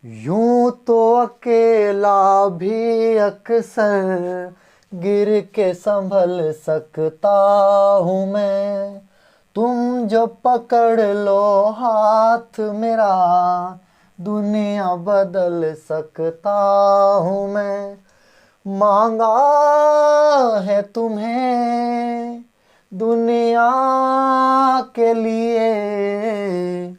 यूं तो अकेला भी अक्सर गिर के संभल सकता हूँ मैं। तुम जो पकड़ लो हाथ मेरा, दुनिया बदल सकता हूँ मैं। मांगा है तुम्हें दुनिया के लिए,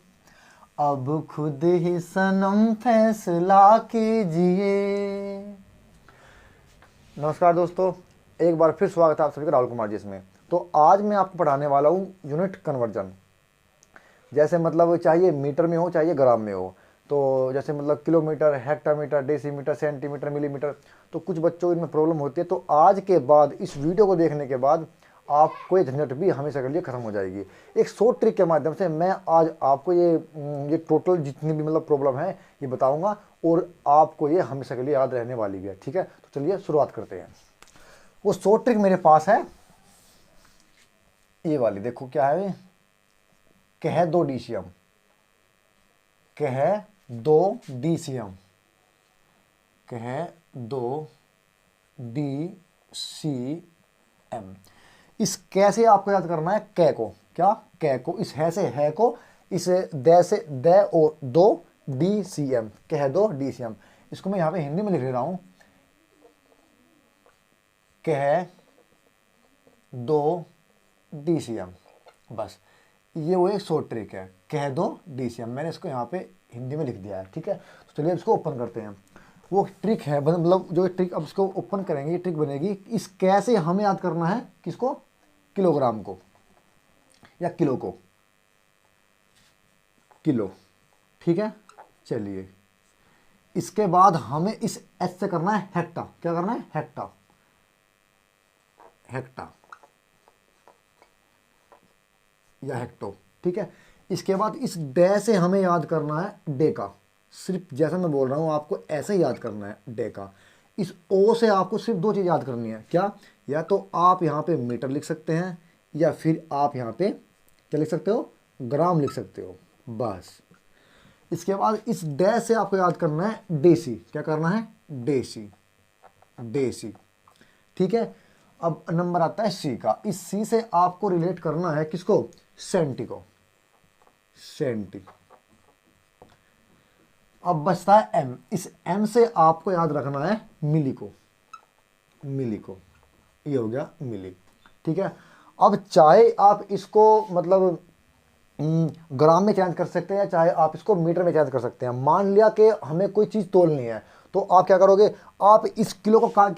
अब खुद ही सनम फैसला कीजिए। नमस्कार दोस्तों, एक बार फिर स्वागत है आप सभी का राहुल कुमार जी इसमें। तो आज मैं आपको पढ़ाने वाला हूँ यूनिट कन्वर्जन। जैसे मतलब चाहिए मीटर में हो चाहिए ग्राम में हो। तो जैसे मतलब kilometre, hectometre, decimetre, centimetre, millimetre, तो कुछ बच्चों इनमें प्रॉब्लम होती है। तो आज के बाद इस वीडियो को देखने के बाद आपको ये झंझट भी हमेशा के लिए खत्म हो जाएगी। एक शॉर्ट ट्रिक के माध्यम से मैं आज आपको ये टोटल जितनी भी मतलब प्रॉब्लम है ये बताऊंगा, और आपको ये हमेशा के लिए याद रहने वाली भी है। ठीक है, तो चलिए शुरुआत करते हैं। वो शॉर्ट ट्रिक मेरे पास है ये वाली, देखो क्या है। कह दो डीसीएम, कह दो डीसीएम, कह दो डीसीएम। इस कैसे आपको याद करना है, कै को, क्या कै को, इस है से है को, इस दे से दे और दो डीसीएम, कह दो डीसीएम। इसको मैं यहां पे हिंदी में लिख रहा हूं, कह दो डीसीएम। बस ये वो एक शॉर्ट ट्रिक है, कह दो डीसीएम। मैंने इसको यहाँ पे हिंदी में लिख दिया है। ठीक है, तो चलिए इसको ओपन करते हैं। वो ट्रिक है, मतलब जो ट्रिक, अब इसको ओपन करेंगे ये ट्रिक बनेगी। इस कैसे हमें याद करना है, किसको, किलोग्राम को या किलो को, किलो। ठीक है, चलिए इसके बाद हमें इस एच से करना है हेक्टा। क्या करना है, हेक्टा, हेक्टा या हेक्टो। ठीक है, इसके बाद इस डे से हमें याद करना है डेका। सिर्फ जैसा मैं बोल रहा हूं आपको ऐसे ही याद करना है, डेका। इस ओ से आपको सिर्फ दो चीज़ याद करनी है, क्या, या तो आप यहाँ पे मीटर लिख सकते हैं, या फिर आप यहाँ पे क्या लिख सकते हो, ग्राम लिख सकते हो। बस इसके बाद इस डे से आपको याद करना है डेसी। क्या करना है, डेसी, डेसी। ठीक है, अब नंबर आता है सी का। इस सी से आपको रिलेट करना है किसको, सेंटी को, सेंटी। अब बचता है एम। इस एम से आपको याद रखना है मिली को, मिली को। ये हो गया मिली। ठीक है, अब चाहे आप इसको मतलब ग्राम में चेंज कर सकते हैं, चाहे आप इसको मीटर में चेंज कर सकते हैं। मान लिया कि हमें कोई चीज़ तोलनी है, तो आप क्या करोगे, आप इस किलो को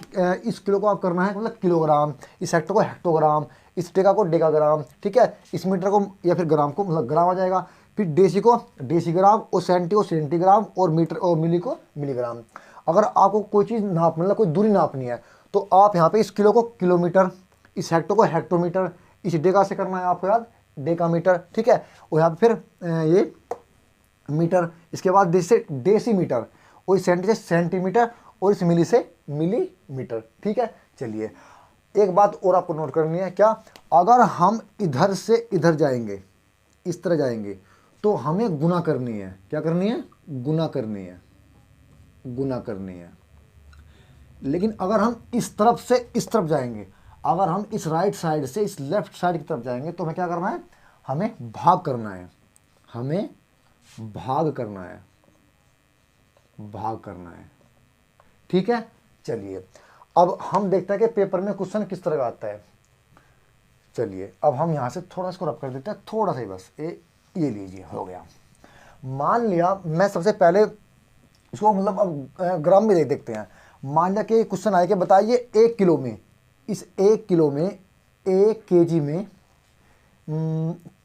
इस किलो को आप करना है मतलब किलोग्राम, इस हेक्टर को हेक्टोग्राम, इस डेका को डेकाग्राम। ठीक है, इस मीटर को या फिर ग्राम को मतलब ग्राम आ जाएगा, फिर डेसी को डेसीग्राम, और सेंटी को सेंटीग्राम, और मीटर और मिली को मिलीग्राम। अगर आपको कोई चीज़ नाप मतलब कोई दूरी नापनी है, तो आप यहाँ पे इस किलो को किलोमीटर, इस हेक्टर को हेक्टोमीटर, इस डेका से करना है आपको याद डेकामीटर। ठीक है, और यहाँ पे फिर ये मीटर, इसके बाद जैसे डेसीमीटर, और इस सेंटी से सेंटीमीटर, और इस मिली से मिलीमीटर। ठीक है, चलिए एक बात और आपको नोट करनी है, क्या, अगर हम इधर से इधर जाएंगे, इस तरह जाएंगे, तो हमें गुना करनी है। क्या करनी है, गुना करनी है, गुना करनी है। लेकिन अगर हम इस तरफ से इस तरफ जाएंगे, अगर हम इस राइट साइड से इस लेफ्ट साइड की तरफ जाएंगे, तो हमें क्या करना है, हमें भाग करना है, हमें भाग करना है, भाग करना है। ठीक है, चलिए अब हम देखते हैं कि पेपर में क्वेश्चन किस तरह का आता है। चलिए अब हम यहां से थोड़ा इसको रब कर देते हैं, थोड़ा सा ही बस। ये लीजिए, हो गया। मान लिया मैं सबसे पहले इसको मतलब अब ग्राम में देखते हैं। मान लिया कि क्वेश्चन आए कि बताइए 1 किलो में, इस 1 किलो में, 1 केजी में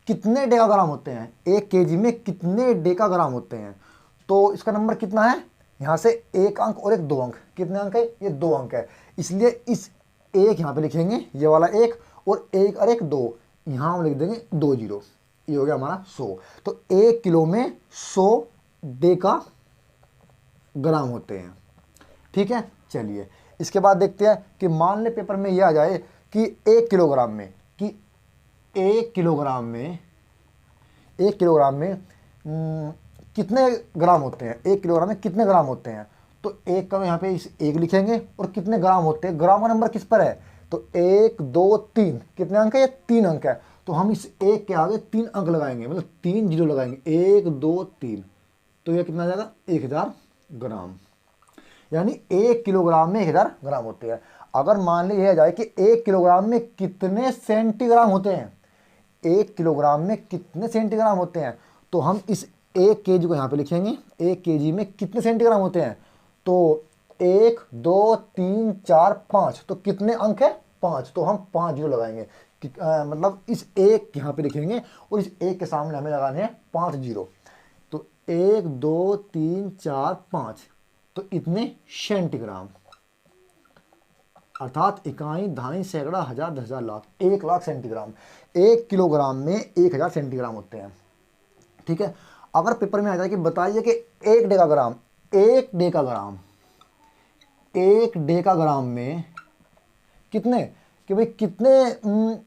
कितने डेकाग्राम होते हैं, 1 केजी में कितने डेकाग्राम होते हैं। तो इसका नंबर कितना है, यहाँ से 1 अंक और एक 2 अंक। कितने अंक है, ये 2 अंक है, इसलिए इस एक यहाँ पे लिखेंगे, ये वाला 1, और 1 और 1 2, यहाँ हम लिख देंगे 2 जीरो। ये हो गया हमारा 100। तो 1 किलो में 100 डेकाग्राम होते हैं। ठीक है, चलिए इसके बाद देखते हैं कि मान ले पेपर में यह आ जाए कि 1 किलोग्राम में, कि 1 किलोग्राम में, 1 किलोग्राम में कितने ग्राम होते हैं, 1 किलोग्राम में कितने ग्राम होते हैं, तो एक का यहाँ पे इस एक लिखेंगे, और कितने ग्राम होते हैं, ग्राम का नंबर किस पर है, तो 1 2 3, कितने अंक है, ये 3 अंक है, तो हम इस एक के आगे 3 अंक लगाएंगे, मतलब 3 जीरो लगाएंगे, 1 2 3, तो ये कितना आ जाएगा, 1000 ग्राम। यानी 1 किलोग्राम में 1000 ग्राम होते हैं। अगर मान लिया जाए कि 1 किलोग्राम में कितने सेंटीग्राम होते हैं, 1 किलोग्राम में कितने सेंटीग्राम होते हैं, तो हम इस 1 केजी को यहाँ पे लिखेंगे, 1 केजी में कितने सेंटीग्राम होते हैं, तो 1 2 3 4 5, तो कितने अंक है, 5, तो हम 5 जीरो लगाएंगे मतलब इस एक यहाँ पे लिखेंगे, और इस एक के सामने हमें लगाने हैं 5 जीरो, तो 1 2 3 4 5, तो इतने सेंटीग्राम, अर्थात इकाई, दहाई, सैकड़ा, हजार, 10,000, लाख, 1 लाख सेंटीग्राम। 1 किलोग्राम में 1000 सेंटीग्राम होते हैं। ठीक है, अगर पेपर में आ जाए कि बताइए कि 1 डेकाग्राम, 1 डेकाग्राम, 1 डेकाग्राम में कितने, कि भाई कितने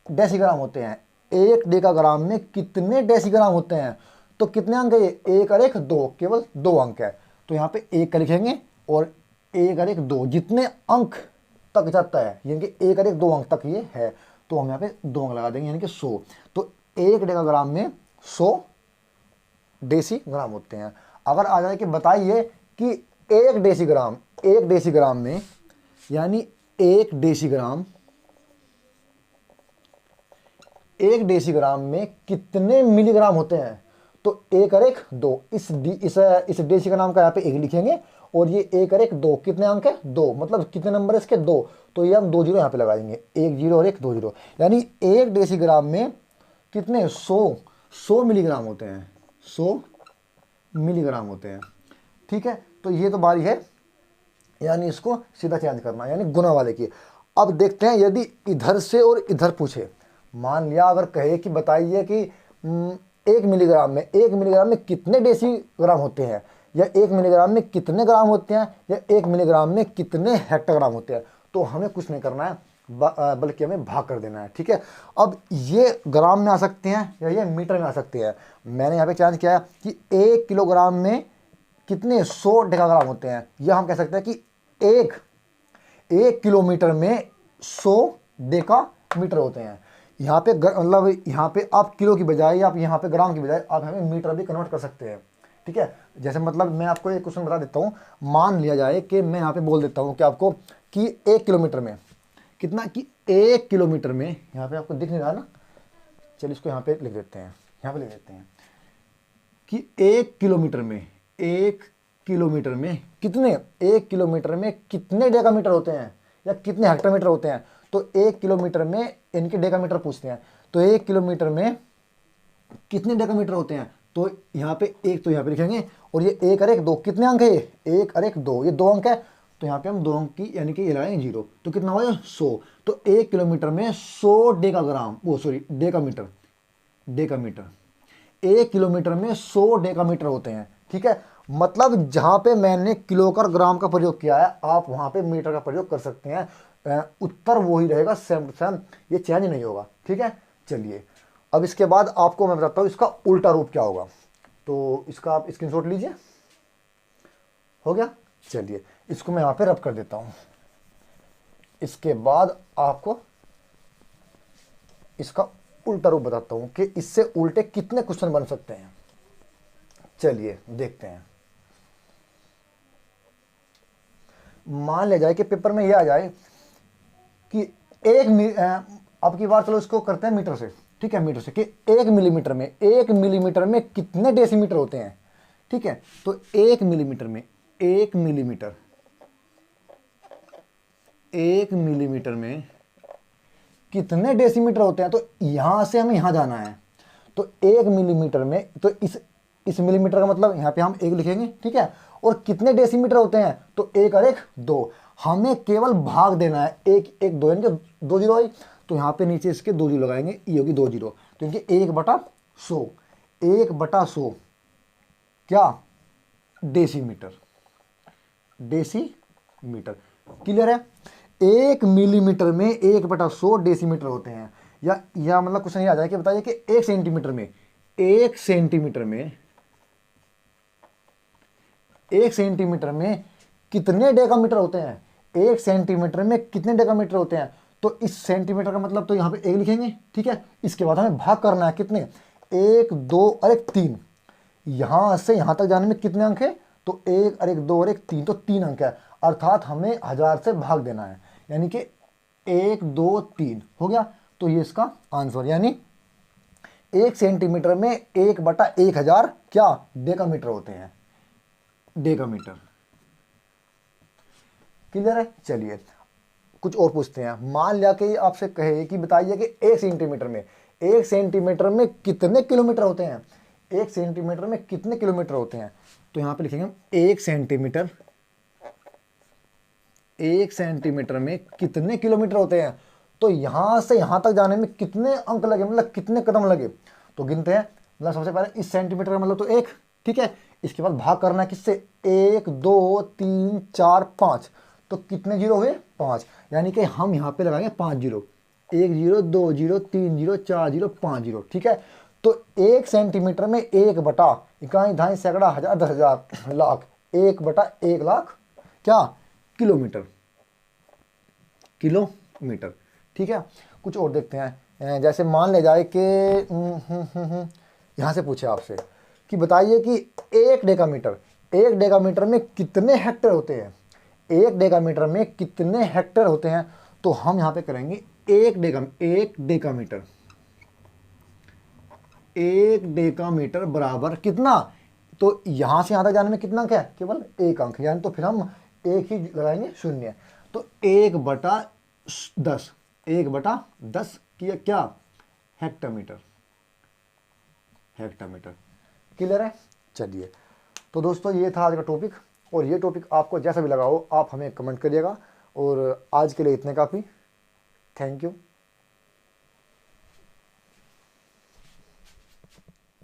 डेसीग्राम होते हैं, 1 डेकाग्राम में कितने डेसीग्राम होते हैं, तो कितने अंक है, ये 1 और 1 2, केवल 2 अंक है, तो यहाँ पे 1 का लिखेंगे, और 1 और 1 2, जितने अंक तक जाता है, यानी कि 1 और 1 2 अंक तक ये है, तो हम यहाँ पे 2 अंक लगा देंगे, यानी कि 100, तो 1 डेकाग्राम में 100 डेसीग्राम होते हैं। अगर आ जाए कि बताइए कि 1 डेसीग्राम, 1 डेसीग्राम में, यानी 1 डेसीग्राम, 1 डेसीग्राम में कितने मिलीग्राम होते हैं, तो 1 और 1 2, इस डेसीग्राम का यहाँ पे 1 लिखेंगे, और ये 1 और 1 2, कितने अंक है, 2, मतलब कितने नंबर है इसके, 2, तो ये हम 2 जीरो यहाँ पे लगाएंगे, 1 जीरो और 1 2 जीरो, यानी 1 डेसीग्राम में कितने, 100 मिलीग्राम होते हैं, 100 मिलीग्राम होते हैं। ठीक है, तो ये तो बारी है, यानी इसको सीधा चेंज करना, यानी गुना वाले की। अब देखते हैं यदि इधर से और इधर पूछे, मान लिया अगर कहे कि बताइए कि 1 मिलीग्राम में, 1 मिलीग्राम में कितने डेसीग्राम होते हैं, या 1 मिलीग्राम में कितने ग्राम होते हैं, या 1 मिलीग्राम में कितने हेक्टोग्राम होते हैं, तो हमें कुछ नहीं करना है, बल्कि हमें भाग कर देना है। ठीक है, अब ये ग्राम में आ सकते हैं या ये मीटर में आ सकते हैं। मैंने यहाँ पे चेंज किया है कि 1 किलोग्राम में कितने 100 डेकाग्राम होते हैं, या हम कह सकते हैं कि एक किलोमीटर में 100 डेकामीटर होते हैं। यहाँ पे मतलब यहाँ पे आप किलो की बजाय, आप यहाँ पे ग्राम की बजाय आप हमें मीटर भी कन्वर्ट कर सकते हैं। ठीक है, जैसे मतलब मैं आपको एक क्वेश्चन बता देता हूँ, मान लिया जाए कि मैं यहाँ पे बोल देता हूँ कि आपको कि 1 किलोमीटर में कितना, कि 1 किलोमीटर में, यहाँ पे आपको दिख नहीं रहा ना, चलिए इसको यहाँ पे लिख देते हैं, यहाँ पे लिख देते हैं कि 1 किलोमीटर में, 1 किलोमीटर में कितने, 1 किलोमीटर में कितने डेकामीटर होते हैं, या कितने हेक्टोमीटर होते हैं, तो 1 किलोमीटर में इनके डेकामीटर पूछते हैं, तो 1 किलोमीटर में कितने डेकामीटर होते हैं, तो यहाँ पे एक, तो यहाँ पे लिखेंगे, और ये 1 और 1 2, कितने अंक है, ये 1 और 1 2, ये 2 अंक है, तो यहाँ पे हम 2 अंक की, यानी कि ये लगाएंगे 0, तो कितना होगा 100, तो 1 किलोमीटर में 100 डेकाग्राम, वो सॉरी डेकामीटर, डेकामीटर, 1 किलोमीटर में 100 डेकामीटर होते हैं। ठीक है, मतलब जहाँ पे मैंने किलो का ग्राम का प्रयोग किया है, आप वहाँ पे मीटर का प्रयोग कर सकते हैं, उत्तर वही रहेगा, सेम टू सेम, ये चेंज नहीं होगा। ठीक है, चलिए अब इसके बाद आपको मैं बताता हूँ इसका उल्टा रूप क्या होगा, तो इसका आप स्क्रीनशॉट लीजिए, हो गया। चलिए इसको मैं यहाँ पे रब कर देता हूँ, इसके बाद आपको इसका उल्टा रूप बताता हूँ कि इससे उल्टे कितने क्वेश्चन बन सकते हैं। चलिए देखते हैं, मान लिया जाए कि पेपर में यह आ जाए कि अब की बार चलो इसको करते हैं मीटर से। ठीक है, मीटर से कि 1 मिलीमीटर में, 1 मिलीमीटर में कितने डेसीमीटर होते हैं। ठीक है, तो 1 मिलीमीटर में, 1 मिलीमीटर, 1 मिलीमीटर में कितने डेसीमीटर होते हैं, तो यहां से हमें यहां जाना है, तो 1 मिलीमीटर में, तो इस मिलीमीटर का मतलब यहाँ पे हम 1 लिखेंगे। ठीक है, और कितने डेसीमीटर होते हैं, तो 1 और 1 2, हमें केवल भाग देना है, 1 1 2, यानी कि 2 जीरो आई, तो यहाँ पे नीचे इसके 2 जीरो लगाएंगे, ये होगी 2 जीरो, तो इनके 1/100, 1/100 क्या, डेसीमीटर, डेसीमीटर, क्लियर है। 1 मिलीमीटर में 1/100 डेसीमीटर होते हैं, या मतलब क्वेश्चन ये आ जाए कि बताइए कि 1 सेंटीमीटर में, 1 सेंटीमीटर में 1 सेंटीमीटर में कितने डेकामीटर होते हैं, 1 सेंटीमीटर में कितने डेकामीटर होते हैं। तो इस सेंटीमीटर का मतलब तो यहाँ पे 1 लिखेंगे, ठीक है। इसके बाद हमें भाग करना है, कितने, 1 2 और 1 3। यहाँ से यहाँ तक जाने में कितने अंक है, तो 1 और 1 2 और 1 3, तो 3 अंक है। अर्थात हमें 1000 से भाग देना है, यानी कि 1 2 3 हो गया। तो ये इसका आंसर, यानी 1 सेंटीमीटर में 1/1000 क्या डेकामीटर होते हैं, डेकामीटर। क्लियर है। चलिए कुछ और पूछते हैं। मान लिया कि आपसे कहे कि बताइए कि 1 सेंटीमीटर में कितने किलोमीटर होते हैं, 1 सेंटीमीटर में कितने किलोमीटर होते हैं। तो यहां पे लिखेंगे हम 1 सेंटीमीटर, 1 सेंटीमीटर में कितने किलोमीटर होते हैं। तो यहां से यहां तक जाने में कितने अंक लगे, मतलब कितने कदम लगे। तो गिनते हैं, मतलब सबसे पहले इस सेंटीमीटर का मतलब तो 1, ठीक है। इसके बाद भाग करना है किससे, 1 2 3 4 5, तो कितने जीरो हुए, 5। यानी कि हम यहाँ पे लगाएंगे 5 जीरो, 1 0 2 0 3 0 4 0 5 जीरो, ठीक है। तो 1 सेंटीमीटर में 1 बटा इकाई ढाई सैकड़ा हजार 10,000 लाख, 1/1 लाख क्या किलोमीटर, किलोमीटर, ठीक है। कुछ और देखते हैं। जैसे मान ले जाए कि यहाँ से पूछे आपसे कि बताइए कि 1 डेकामीटर में कितने हेक्टेयर होते हैं, 1 डेकामीटर में कितने हेक्टेयर होते हैं। तो हम यहाँ पे करेंगे 1 डेकामीटर बराबर कितना, तो यहाँ से यहाँ तक जाने में कितना अंक है, केवल 1 अंक, यानी तो फिर हम 1 ही लगाएंगे, 0। तो 1/10, 1/10 किया क्या, हेक्टोमीटर, हेक्टोमीटर। क्लियर है। चलिए तो दोस्तों ये था आज का टॉपिक, और ये टॉपिक आपको जैसा भी लगा हो आप हमें कमेंट करिएगा। और आज के लिए इतने काफ़ी। Thank you.